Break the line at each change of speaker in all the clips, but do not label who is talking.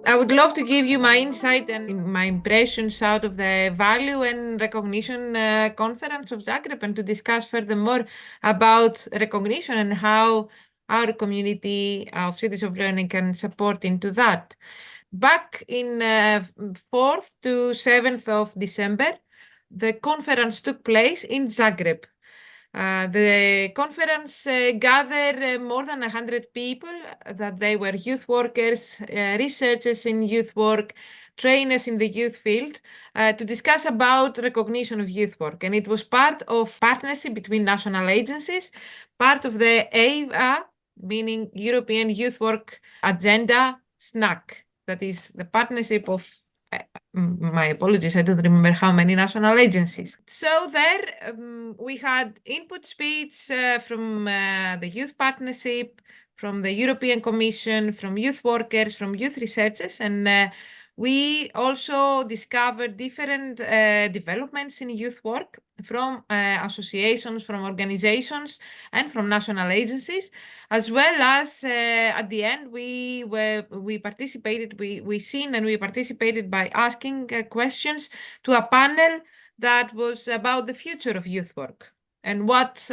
I would love to give you my insight and my impressions out of the Value and Recognition Conference of Zagreb, and to discuss furthermore about recognition and how our community of Cities of Learning can support into that. Back in 4th to 7th of December, the conference took place in Zagreb. The conference gathered more than 100 people, that they were youth workers, researchers in youth work, trainers in the youth field, to discuss about recognition of youth work. And it was part of partnership between national agencies, part of the EVA, meaning European Youth Work Agenda SNAC, that is the partnership of my apologies, I don't remember how many national agencies. So there we had input speech from the Youth Partnership, from the European Commission, from youth workers, from youth researchers, and we also discovered different developments in youth work from associations, from organizations, and from national agencies, as well as at the end we participated, we seen and we participated by asking questions to a panel that was about the future of youth work and what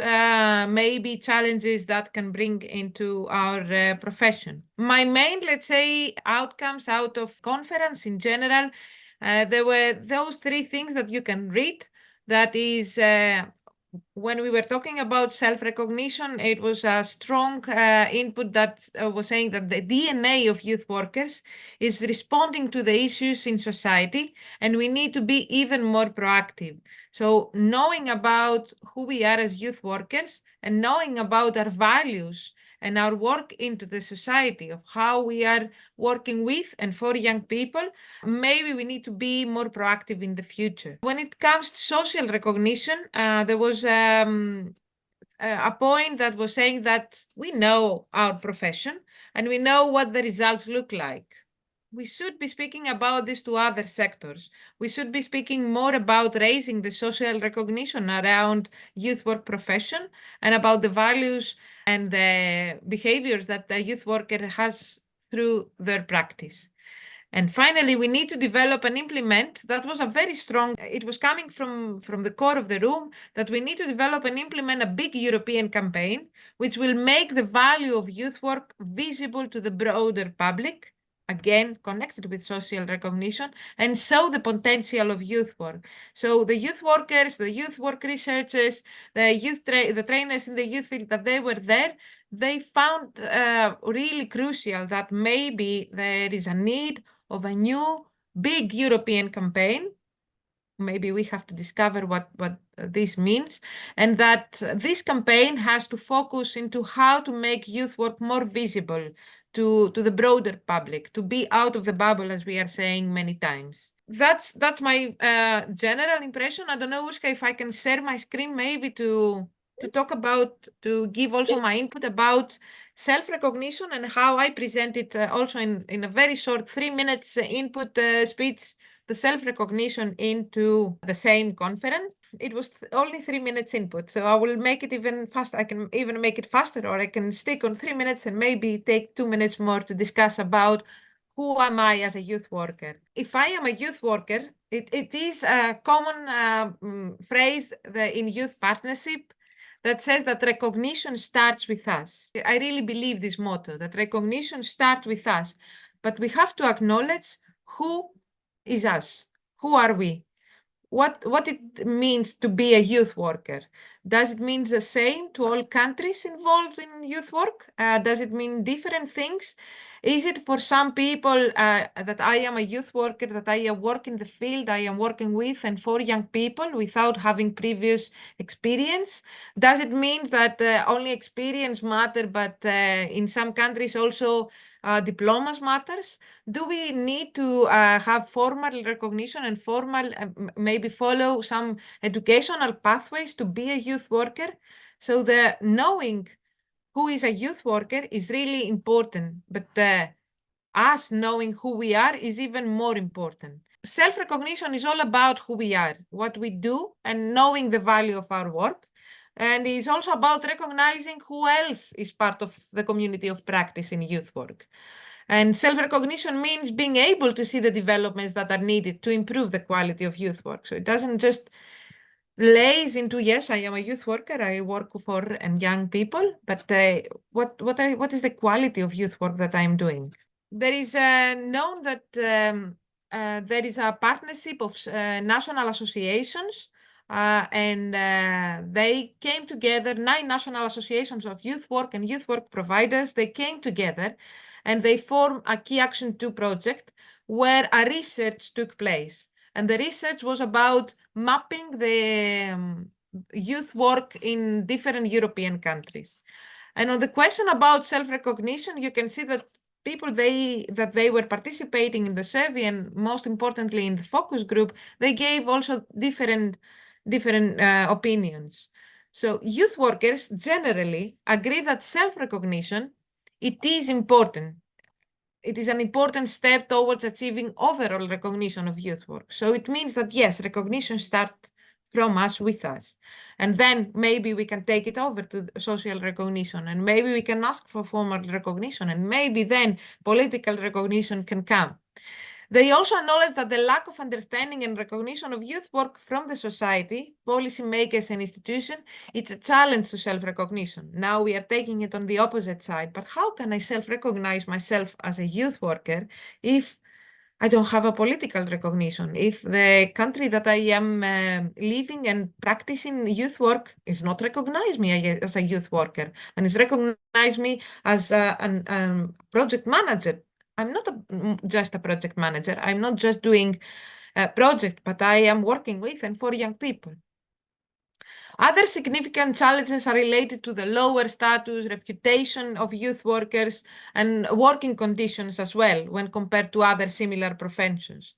maybe challenges that can bring into our profession. My main, let's say, outcomes out of conference in general, there were those three things that you can read. That is, when we were talking about self-recognition, it was a strong input that was saying that the DNA of youth workers is responding to the issues in society, and we need to be even more proactive. So knowing about who we are as youth workers and knowing about our values and our work into the society of how we are working with and for young people, maybe we need to be more proactive in the future. When it comes to social recognition, there was a point that was saying that we know our profession and we know what the results look like. We should be speaking about this to other sectors. We should be speaking more about raising the social recognition around youth work profession and about the values and the behaviors that the youth worker has through their practice. And finally, we need to develop and implement, that was a very strong, it was coming from the core of the room, that we need to develop and implement a big European campaign, which will make the value of youth work visible to the broader public, again, connected with social recognition, and show the potential of youth work. So the youth workers, the youth work researchers, the trainers in the youth field, that they were there, they found really crucial that maybe there is a need of a new big European campaign. Maybe we have to discover what this means, and that this campaign has to focus into how to make youth work more visible to the broader public, to be out of the bubble, as we are saying many times. That's my general impression. I don't know, Uska, if I can share my screen maybe to talk about, to give also my input about self-recognition and how I present it also in a very short 3 minutes input speech, the self-recognition into the same conference. It was only 3 minutes input, so I will make it even faster. I can even make it faster, or I can stick on 3 minutes and maybe take 2 minutes more to discuss about who am I as a youth worker. If I am a youth worker, it is a common phrase in youth partnership that says that recognition starts with us. I really believe this motto, that recognition starts with us, but we have to acknowledge who is us. Who are we? What it means to be a youth worker? Does it mean the same to all countries involved in youth work? Does it mean different things? Is it for some people that I am a youth worker, that I work in the field, I am working with and for young people without having previous experience? Does it mean that only experience matter, but in some countries also diplomas matters? Do we need to have formal recognition and formal, maybe follow some educational pathways to be a youth worker? So the knowing who is a youth worker is really important, but us knowing who we are is even more important. Self-recognition is all about who we are, what we do, and knowing the value of our work. And it's also about recognizing who else is part of the community of practice in youth work. And self-recognition means being able to see the developments that are needed to improve the quality of youth work. So it doesn't just lays into, yes, I am a youth worker, I work for young people, but what is the quality of youth work that I'm doing? There is known that there is a partnership of national associations, and they came together, 9 national associations of youth work and youth work providers. They came together and they formed a Key Action 2 project where a research took place. And the research was about mapping the youth work in different European countries. And on the question about self-recognition, you can see that people that they were participating in the survey, and most importantly in the focus group, they gave also different opinions. So youth workers generally agree that self-recognition, it is important. It is an important step towards achieving overall recognition of youth work. So it means that yes, recognition starts from us, with us. And then maybe we can take it over to social recognition, and maybe we can ask for formal recognition, and maybe then political recognition can come. They also acknowledge that the lack of understanding and recognition of youth work from the society, policymakers and institutions, it's a challenge to self-recognition. Now we are taking it on the opposite side, but how can I self-recognize myself as a youth worker if I don't have a political recognition, if the country that I am living and practicing youth work is not recognize me as a youth worker and is recognize me as a project manager? I'm not just a project manager. I'm not just doing a project, but I am working with and for young people. Other significant challenges are related to the lower status, reputation of youth workers, and working conditions as well when compared to other similar professions.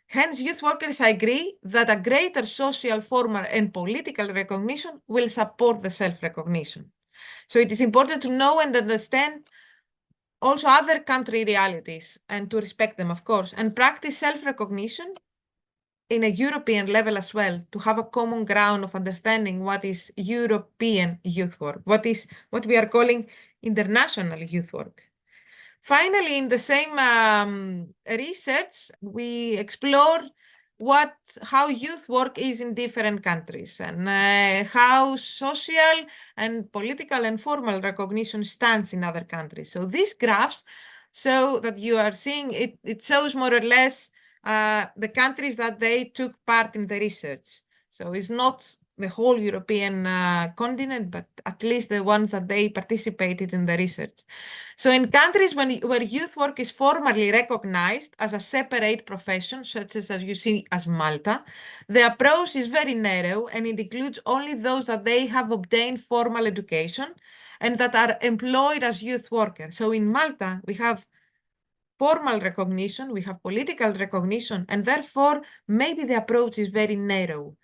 Hence, youth workers agree that a greater social, formal, and political recognition will support the self-recognition. So it is important to know and understand also other country realities and to respect them, of course, and practice self-recognition in a European level as well, to have a common ground of understanding what is European youth work, what we are calling international youth work. Finally, in the same research, we explore how youth work is in different countries, and how social and political and formal recognition stands in other countries. So these graphs show that you are seeing it shows more or less the countries that they took part in the research. So it's not the whole European continent, but at least the ones that they participated in the research. So in countries where youth work is formally recognized as a separate profession, such as you see as Malta, the approach is very narrow and it includes only those that they have obtained formal education and that are employed as youth workers. So in Malta, we have formal recognition, we have political recognition, and therefore maybe the approach is very narrow.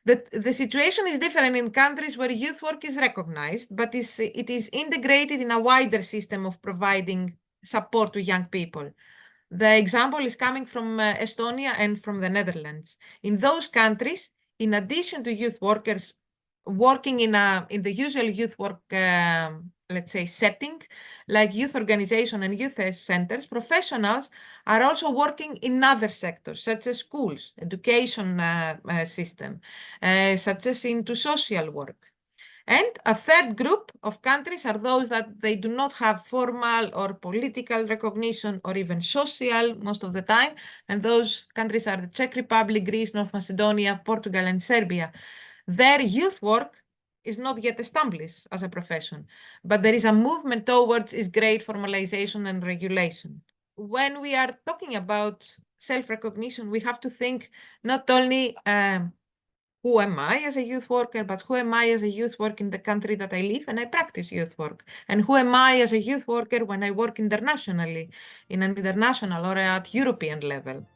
The situation is different in countries where youth work is recognized, but it is integrated in a wider system of providing support to young people. The example is coming from Estonia and from the Netherlands. In those countries, in addition to youth workers working in the usual youth work, let's say, setting, like youth organization and youth centers, professionals are also working in other sectors, such as schools, education system, such as into social work. And a third group of countries are those that they do not have formal or political recognition or even social most of the time. And those countries are the Czech Republic, Greece, North Macedonia, Portugal, and Serbia. Their youth work is not yet established as a profession, but there is a movement towards its great formalization and regulation. When we are talking about self-recognition, we have to think not only who am I as a youth worker, but who am I as a youth worker in the country that I live and I practice youth work? And who am I as a youth worker when I work internationally, in an international or at European level?